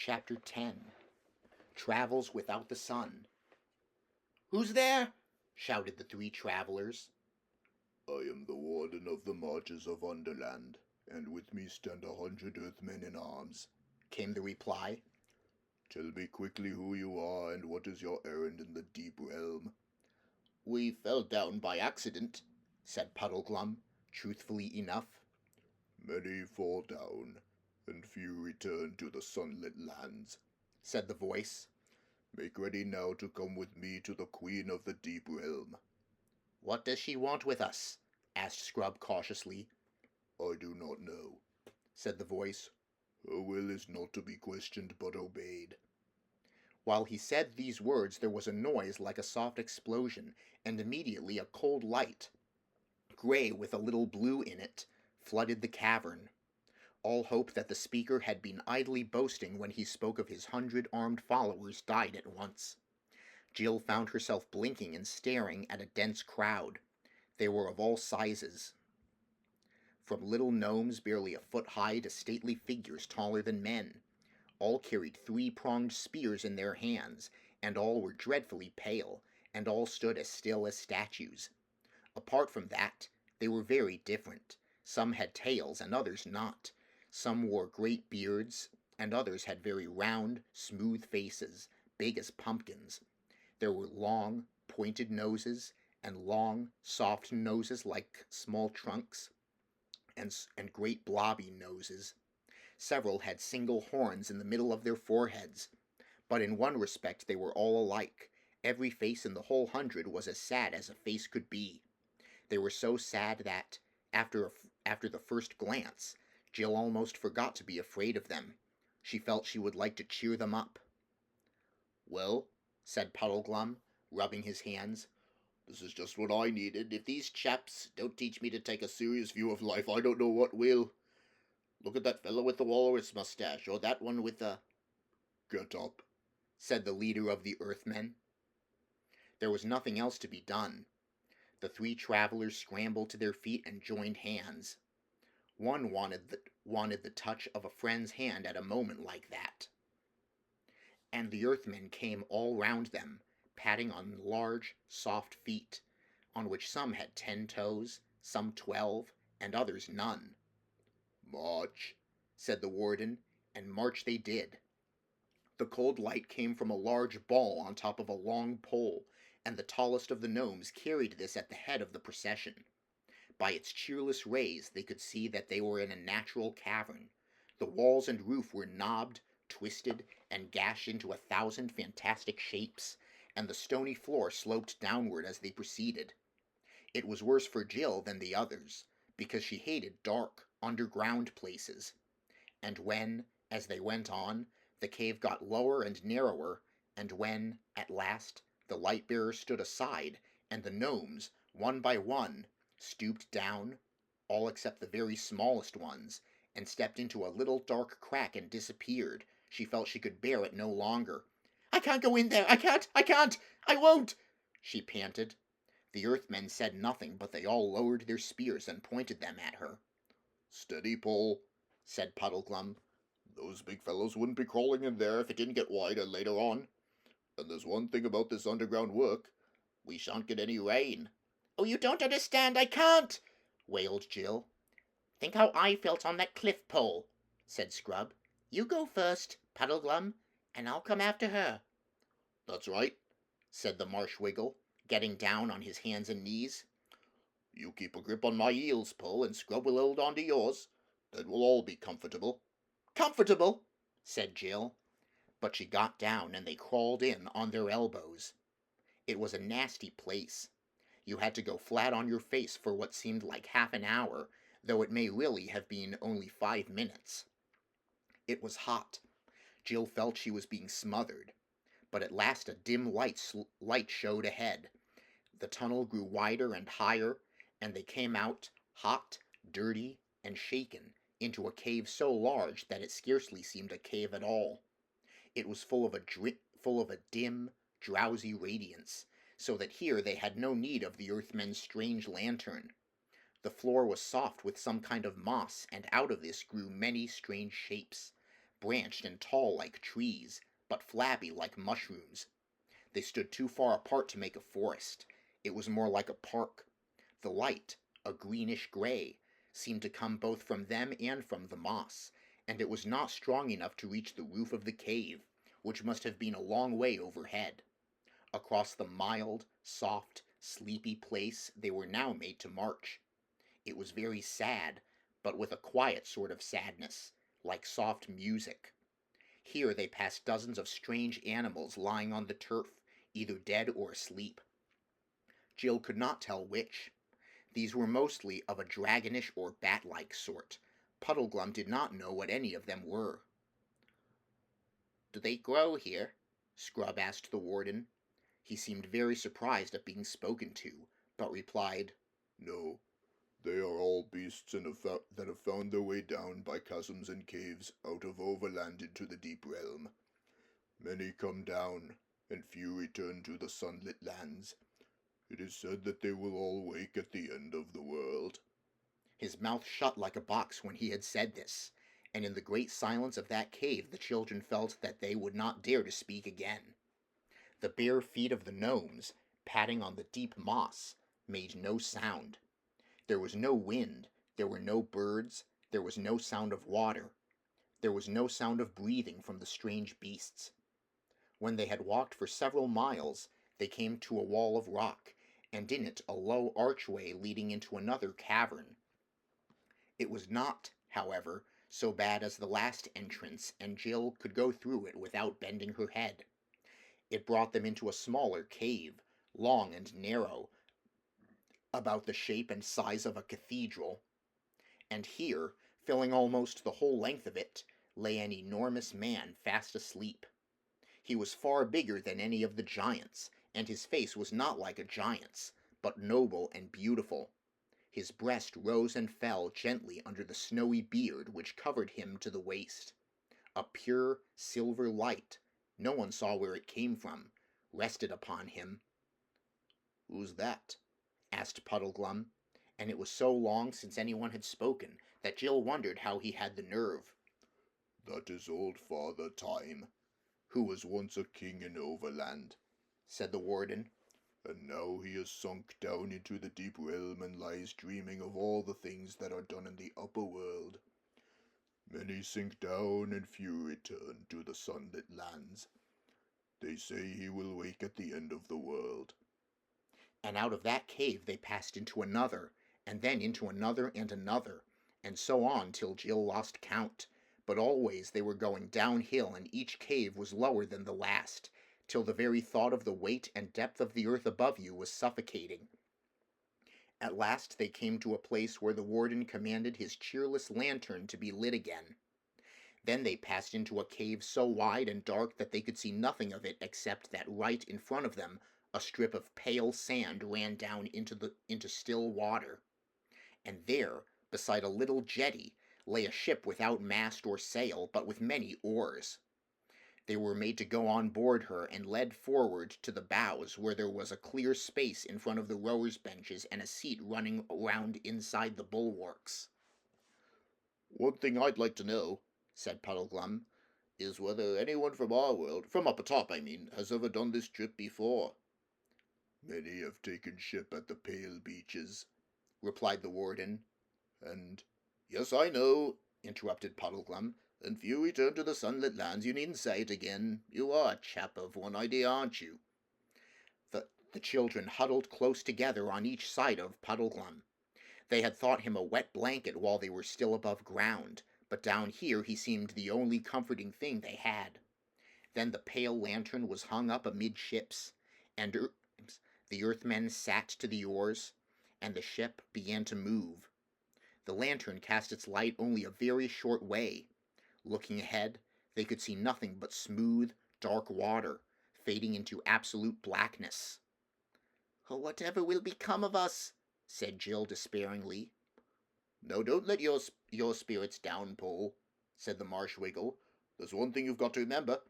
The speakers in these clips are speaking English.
Chapter 10 Travels Without the Sun. "Who's there?" shouted the three travelers. "I am the warden of the marches of Underland, and with me stand 100 Earthmen in arms," came the reply. "Tell me quickly who you are and what is your errand in the deep realm." "We fell down by accident," said Puddleglum, truthfully enough. "Many fall down, and few return to the sunlit lands," said the voice. "Make ready now to come with me to the Queen of the Deep Realm." "What does she want with us?" asked Scrub cautiously. "I do not know," said the voice. "Her will is not to be questioned but obeyed." While he said these words there was a noise like a soft explosion, and immediately a cold light, gray with a little blue in it, flooded the cavern. All hope that the speaker had been idly boasting when he spoke of his 100 armed followers died at once. Jill found herself blinking and staring at a dense crowd. They were of all sizes, from little gnomes barely a foot high to stately figures taller than men. All carried 3-pronged spears in their hands, and all were dreadfully pale, and all stood as still as statues. Apart from that, they were very different. Some had tails and others not. Some wore great beards, and others had very round, smooth faces, big as pumpkins. There were long, pointed noses, and long, soft noses like small trunks, and great blobby noses. Several had single horns in the middle of their foreheads, but in one respect they were all alike. Every face in the whole 100 was as sad as a face could be. They were so sad that, after the first glance, Jill almost forgot to be afraid of them. She felt she would like to cheer them up. "Well," said Puddleglum, rubbing his hands, "this is just what I needed. If these chaps don't teach me to take a serious view of life, I don't know what will. Look at that fellow with the walrus mustache, or that one with the—" "Get up," said the leader of the Earthmen. There was nothing else to be done. The 3 travelers scrambled to their feet and joined hands. One wanted the touch of a friend's hand at a moment like that. And the Earthmen came all round them, patting on large, soft feet, on which some had 10 toes, some 12, and others none. "March," said the warden, and march they did. The cold light came from a large ball on top of a long pole, and the tallest of the gnomes carried this at the head of the procession. By its cheerless rays they could see that they were in a natural cavern. The walls and roof were knobbed, twisted, and gashed into 1,000 fantastic shapes, and the stony floor sloped downward as they proceeded. It was worse for Jill than the others, because she hated dark, underground places. And when, as they went on, the cave got lower and narrower, and when, at last, the light-bearer stood aside, and the gnomes, one by one, stooped down, all except the very smallest ones, and stepped into a little dark crack and disappeared, she felt she could bear it no longer. "I can't go in there! I can't! I won't!" she panted. The Earthmen said nothing, but they all lowered their spears and pointed them at her. "Steady, Paul," said Puddleglum. "Those big fellows wouldn't be crawling in there if it didn't get wider later on. And there's one thing about this underground work. We shan't get any rain." "Oh, you don't understand! I can't!" wailed Jill. "Think how I felt on that cliff pole," said Scrub. "You go first, Puddleglum, and I'll come after her." "That's right," said the Marsh Wiggle, getting down on his hands and knees. "You keep a grip on my heels, Paul, and Scrub will hold on to yours. Then we'll all be comfortable." "Comfortable!" said Jill. But she got down, and they crawled in on their elbows. It was a nasty place. You had to go flat on your face for what seemed like half an hour, though it may really have been only 5 minutes. It was hot. Jill felt she was being smothered. But at last a dim light showed ahead. The tunnel grew wider and higher, and they came out, hot, dirty, and shaken, into a cave so large that it scarcely seemed a cave at all. It was full of a dim, drowsy radiance, so that here they had no need of the Earthmen's strange lantern. The floor was soft with some kind of moss, and out of this grew many strange shapes. branched and tall like trees, but flabby like mushrooms. They stood too far apart to make a forest. It was more like a park. The light, a greenish gray, seemed to come both from them and from the moss, and it was not strong enough to reach the roof of the cave, which must have been a long way overhead. Across the mild, soft, sleepy place they were now made to march. It was very sad, but with a quiet sort of sadness, like soft music. Here they passed dozens of strange animals lying on the turf, either dead or asleep. Jill could not tell which. These were mostly of a dragonish or bat-like sort. Puddleglum did not know what any of them were. "Do they grow here?" Scrub asked the warden. He seemed very surprised at being spoken to, but replied, "No, they are all beasts that have found their way down by chasms and caves out of overland into the deep realm. Many come down, and few return to the sunlit lands. It is said that they will all wake at the end of the world." His mouth shut like a box when he had said this, and in the great silence of that cave the children felt that they would not dare to speak again. The bare feet of the gnomes, patting on the deep moss, made no sound. There was no wind, there were no birds, there was no sound of water. There was no sound of breathing from the strange beasts. When they had walked for several miles, they came to a wall of rock, and in it a low archway leading into another cavern. It was not, however, so bad as the last entrance, and Jill could go through it without bending her head. It brought them into a smaller cave, long and narrow, about the shape and size of a cathedral. And here, filling almost the whole length of it, lay an enormous man fast asleep. He was far bigger than any of the giants, and his face was not like a giant's, but noble and beautiful. His breast rose and fell gently under the snowy beard which covered him to the waist. A pure silver light, no one saw where it came from, rested upon him. "Who's that?" asked Puddleglum, and it was so long since anyone had spoken that Jill wondered how he had the nerve. "That is old Father Time, who was once a king in Overland," said the warden. "and now he has sunk down into the deep realm and lies dreaming of all the things that are done in the upper world. Many sink down and few return to the sunlit lands. They say he will wake at the end of the world." And out of that cave they passed into another, and then into another and another, and so on till Jill lost count. But always they were going downhill, and each cave was lower than the last, till the very thought of the weight and depth of the earth above you was suffocating. At last they came to a place where the warden commanded his cheerless lantern to be lit again. Then they passed into a cave so wide and dark that they could see nothing of it except that right in front of them a strip of pale sand ran down into still water. And there, beside a little jetty, lay a ship without mast or sail, but with many oars. They were made to go on board her and led forward to the bows, where there was a clear space in front of the rowers' benches and a seat running around inside the bulwarks. "One thing I'd like to know," said Puddleglum, "is whether anyone from our world, from up atop, I mean, has ever done this trip before." "Many have taken ship at the Pale Beaches," replied the warden. "and—" "Yes, I know," interrupted Puddleglum, "and few return to the sunlit lands. You needn't say it again. You are a chap of one idea, aren't you?" The children huddled close together on each side of Puddleglum. They had thought him a wet blanket while they were still above ground, but down here he seemed the only comforting thing they had. Then the pale lantern was hung up amidships, and the earthmen sat to the oars, and the ship began to move. The lantern cast its light only a very short way. Looking ahead, they could see nothing but smooth, dark water, fading into absolute blackness. "Whatever will become of us?" said Jill despairingly. "No, don't let your spirits down, Paul," said the Marsh Wiggle. "There's one thing you've got to remember.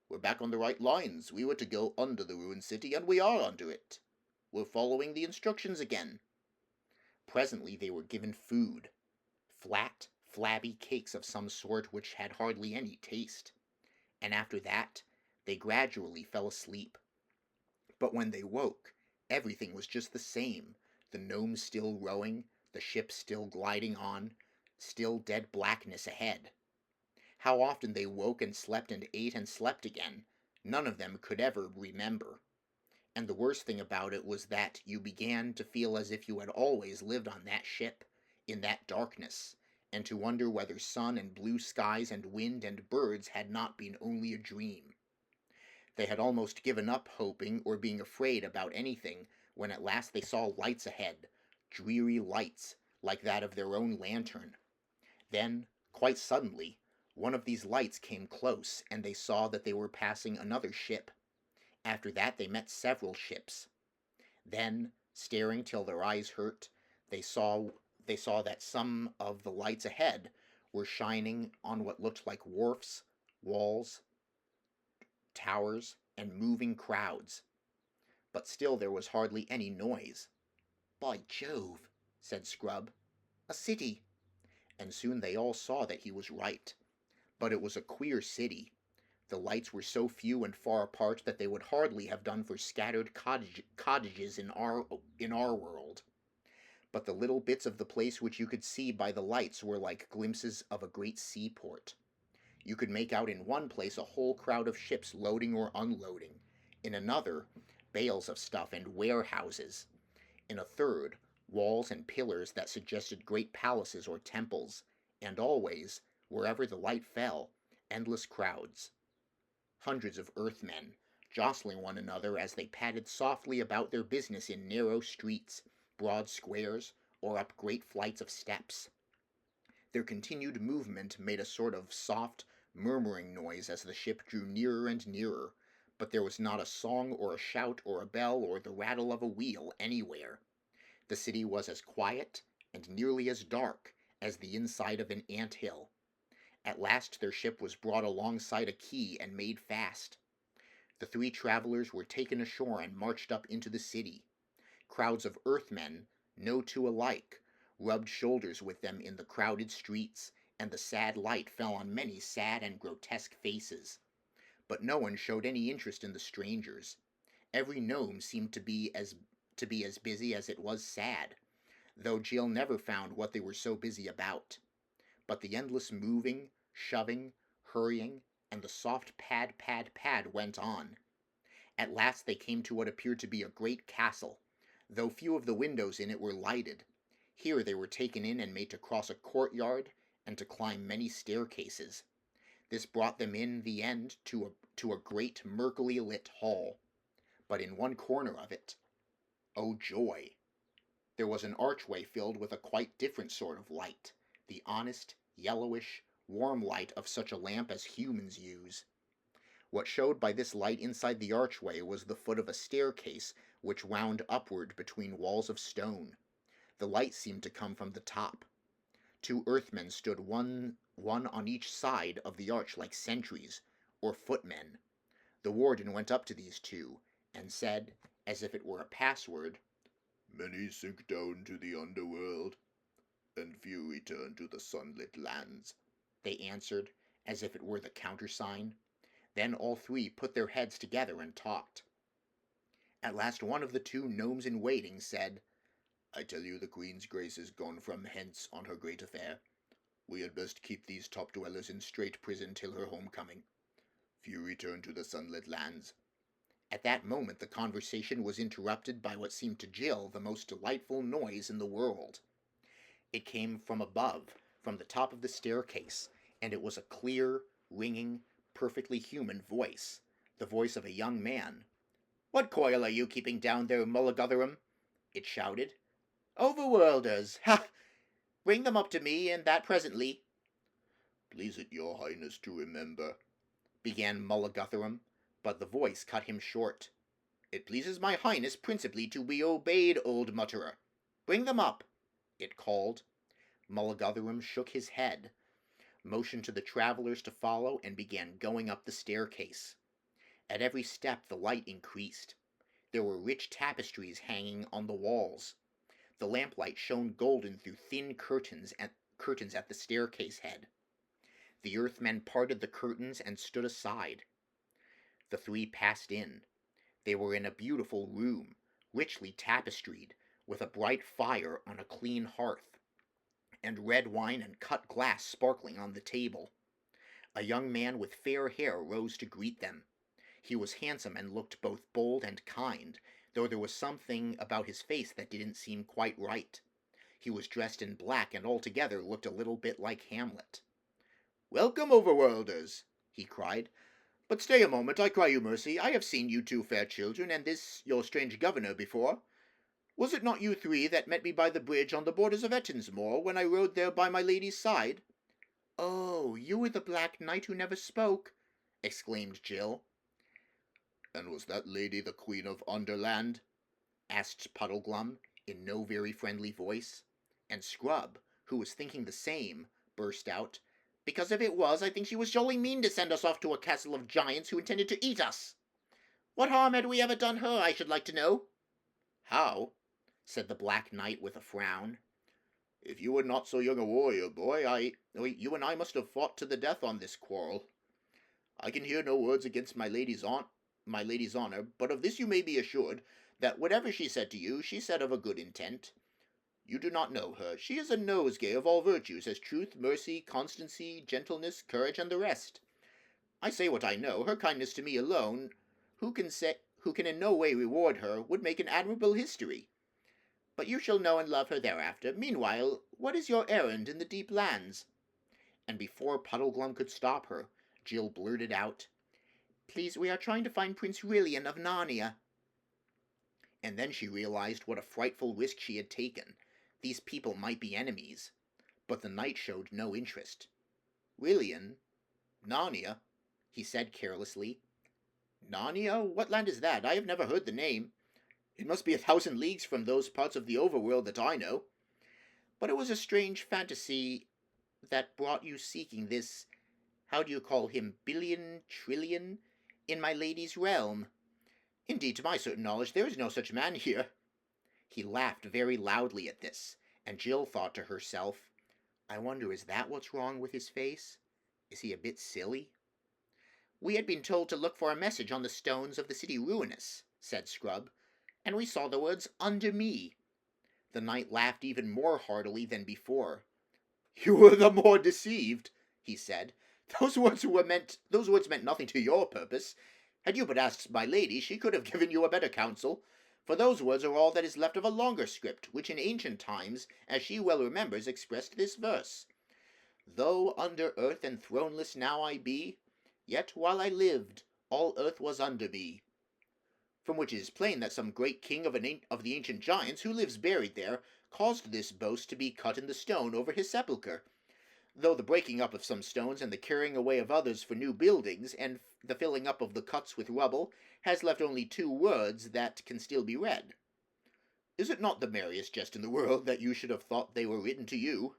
We're back on the right lines. We were to go under the ruined city, and we are under it. We're following the instructions again." Presently they were given food. Flat, flabby cakes of some sort which had hardly any taste, and after that they gradually fell asleep. But when they woke, everything was just the same, the gnomes still rowing, the ship still gliding on, still dead blackness ahead. How often they woke and slept and ate and slept again, none of them could ever remember. And the worst thing about it was that you began to feel as if you had always lived on that ship, in that darkness, and to wonder whether sun and blue skies and wind and birds had not been only a dream. They had almost given up hoping or being afraid about anything when at last they saw lights ahead, dreary lights, like that of their own lantern. Then, quite suddenly, one of these lights came close, and they saw that they were passing another ship. After that they met several ships. Then, staring till their eyes hurt, they saw that some of the lights ahead were shining on what looked like wharfs, walls, towers, and moving crowds. But still there was hardly any noise. "By Jove," said Scrub, "a city!" And soon they all saw that he was right. But it was a queer city. The lights were so few and far apart that they would hardly have done for scattered cottages in our world. But the little bits of the place which you could see by the lights were like glimpses of a great seaport. You could make out in one place a whole crowd of ships loading or unloading, in another, bales of stuff and warehouses, in a third, walls and pillars that suggested great palaces or temples, and always, wherever the light fell, endless crowds. Hundreds of Earthmen, jostling one another as they padded softly about their business in narrow streets, broad squares, or up great flights of steps. Their continued movement made a sort of soft, murmuring noise as the ship drew nearer and nearer, but there was not a song or a shout or a bell or the rattle of a wheel anywhere. The city was as quiet and nearly as dark as the inside of an ant hill. At last their ship was brought alongside a quay and made fast. The three travelers were taken ashore and marched up into the city. Crowds of Earthmen, no two alike, rubbed shoulders with them in the crowded streets, and the sad light fell on many sad and grotesque faces. But no one showed any interest in the strangers. Every gnome seemed to be as busy as it was sad, though Jill never found what they were so busy about. But the endless moving, shoving, hurrying, and the soft pad, pad, pad went on. At last they came to what appeared to be a great castle, though few of the windows in it were lighted. Here they were taken in and made to cross a courtyard and to climb many staircases. This brought them in the end to a great murkily lit hall. But in one corner of it, oh joy! There was an archway filled with a quite different sort of light, the honest, yellowish, warm light of such a lamp as humans use. What showed by this light inside the archway was the foot of a staircase which wound upward between walls of stone. The light seemed to come from the top. Two Earthmen stood one on each side of the arch like sentries, or footmen. The warden went up to these two, and said, as if it were a password, "Many sink down to the underworld, and few return to the sunlit lands." They answered, as if it were the countersign. Then all three put their heads together and talked. At last one of the two gnomes-in-waiting said, "I tell you the Queen's Grace is gone from hence on her great affair. We had best keep these top-dwellers in strait prison till her homecoming. Few return to the sunlit lands." At that moment the conversation was interrupted by what seemed to Jill the most delightful noise in the world. It came from above, from the top of the staircase, and it was a clear, ringing, perfectly human voice, the voice of a young man. "What coil are you keeping down there, Mulligatherham?" it shouted. "Overworlders! Ha! Bring them up to me, and that presently." "Please it your highness to remember," began Mulligatherham, but the voice cut him short. "It pleases my highness principally to be obeyed, old mutterer. Bring them up," it called. Mulligatherham shook his head, motioned to the travellers to follow, and began going up the staircase. At every step the light increased. There were rich tapestries hanging on the walls. The lamplight shone golden through thin curtains at the staircase head. The Earthmen parted the curtains and stood aside. The three passed in. They were in a beautiful room, richly tapestried, with a bright fire on a clean hearth, and red wine and cut glass sparkling on the table. A young man with fair hair rose to greet them. He was handsome and looked both bold and kind, though there was something about his face that didn't seem quite right. He was dressed in black and altogether looked a little bit like Hamlet. "Welcome, overworlders," he cried. "But stay a moment, I cry you mercy. I have seen you two fair children, and this your strange governor before. Was it not you three that met me by the bridge on the borders of Ettinsmoor, when I rode there by my lady's side?" "Oh, you were the Black Knight who never spoke," exclaimed Jill. And was that lady the Queen of Underland? Asked Puddleglum, in no very friendly voice. And Scrub, who was thinking the same, burst out, "Because if it was, I think she was jolly mean to send us off to a castle of giants who intended to eat us. What harm had we ever done her, I should like to know?" "How?" said the Black Knight with a frown. "If you were not so young a warrior, boy, you and I must have fought to the death on this quarrel. I can hear no words against my lady's honor, but of this you may be assured, that whatever she said to you, she said of a good intent. You do not know her. She is a nosegay of all virtues, as truth, mercy, constancy, gentleness, courage, and the rest. I say what I know. Her kindness to me alone, who can in no way reward her, would make an admirable history. But you shall know and love her thereafter. Meanwhile, what is your errand in the deep lands?" And before Puddleglum could stop her, Jill blurted out, "Please, we are trying to find Prince Rilian of Narnia." And then she realized what a frightful risk she had taken. These people might be enemies. But the knight showed no interest. "Rilian? Narnia?" he said carelessly. "Narnia? What land is that? I have never heard the name. It must be 1,000 leagues from those parts of the overworld that I know." "But it was a strange fantasy that brought you seeking this, how do you call him, trillion, in my lady's realm." "Indeed, to my certain knowledge, there is no such man here." He laughed very loudly at this, and Jill thought to herself, "I wonder, is that what's wrong with his face? Is he a bit silly?" "We had been told to look for a message on the stones of the city Ruinous," said Scrub, "and we saw the words, 'Under me.'" The knight laughed even more heartily than before. "You were the more deceived," he said. Those words meant nothing to your purpose. Had you but asked my lady, she could have given you a better counsel, for those words are all that is left of a longer script, which in ancient times, as she well remembers, expressed this verse: "Though under earth and throneless now I be, yet while I lived, all earth was under me." From which it is plain that some great king of the ancient giants, who lives buried there, caused this boast to be cut in the stone over his sepulchre, though the breaking up of some stones and the carrying away of others for new buildings, and the filling up of the cuts with rubble, has left only 2 words that can still be read. Is it not the merriest jest in the world that you should have thought they were written to you?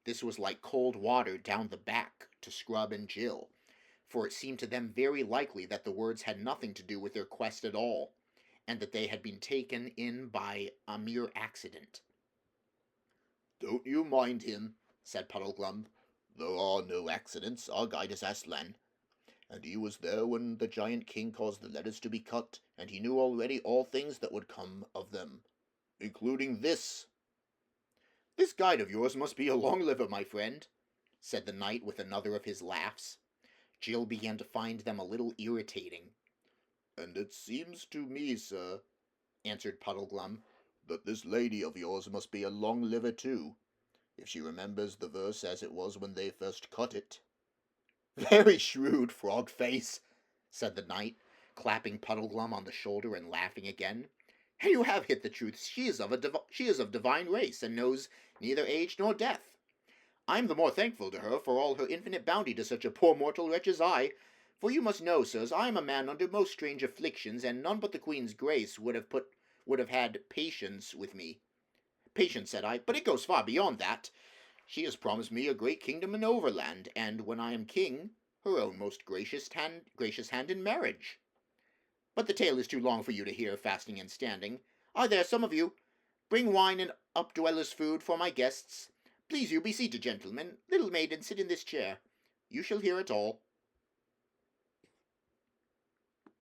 This was like cold water down the back to Scrub and Jill, for it seemed to them very likely that the words had nothing to do with their quest at all, and that they had been taken in by a mere accident. "Don't you mind him," said Puddleglum. "There are no accidents. Our guide is Aslan, and he was there when the giant king caused the letters to be cut, and he knew already all things that would come of them, including this." "This guide of yours must be a long liver, my friend," said the knight with another of his laughs. Jill began to find them a little irritating. "And it seems to me, sir," answered Puddleglum, "that this lady of yours must be a long liver too, if she remembers the verse as it was when they first cut it." "Very shrewd, Frog-face," said the knight, clapping Puddleglum on the shoulder and laughing again. "And you have hit the truth. She is of divine race, and knows neither age nor death. I'm the more thankful to her for all her infinite bounty to such a poor mortal wretch as I, for you must know, sirs, I am a man under most strange afflictions, and none but the Queen's grace would have had patience with me." "Patience," said I, "but it goes far beyond that. She has promised me a great kingdom in Overland, and when I am king, her own most gracious hand in marriage. But the tale is too long for you to hear, fasting and standing. Are there some of you? Bring wine and updwellers' food for my guests. Please you be seated, gentlemen. Little maiden, sit in this chair. You shall hear it all.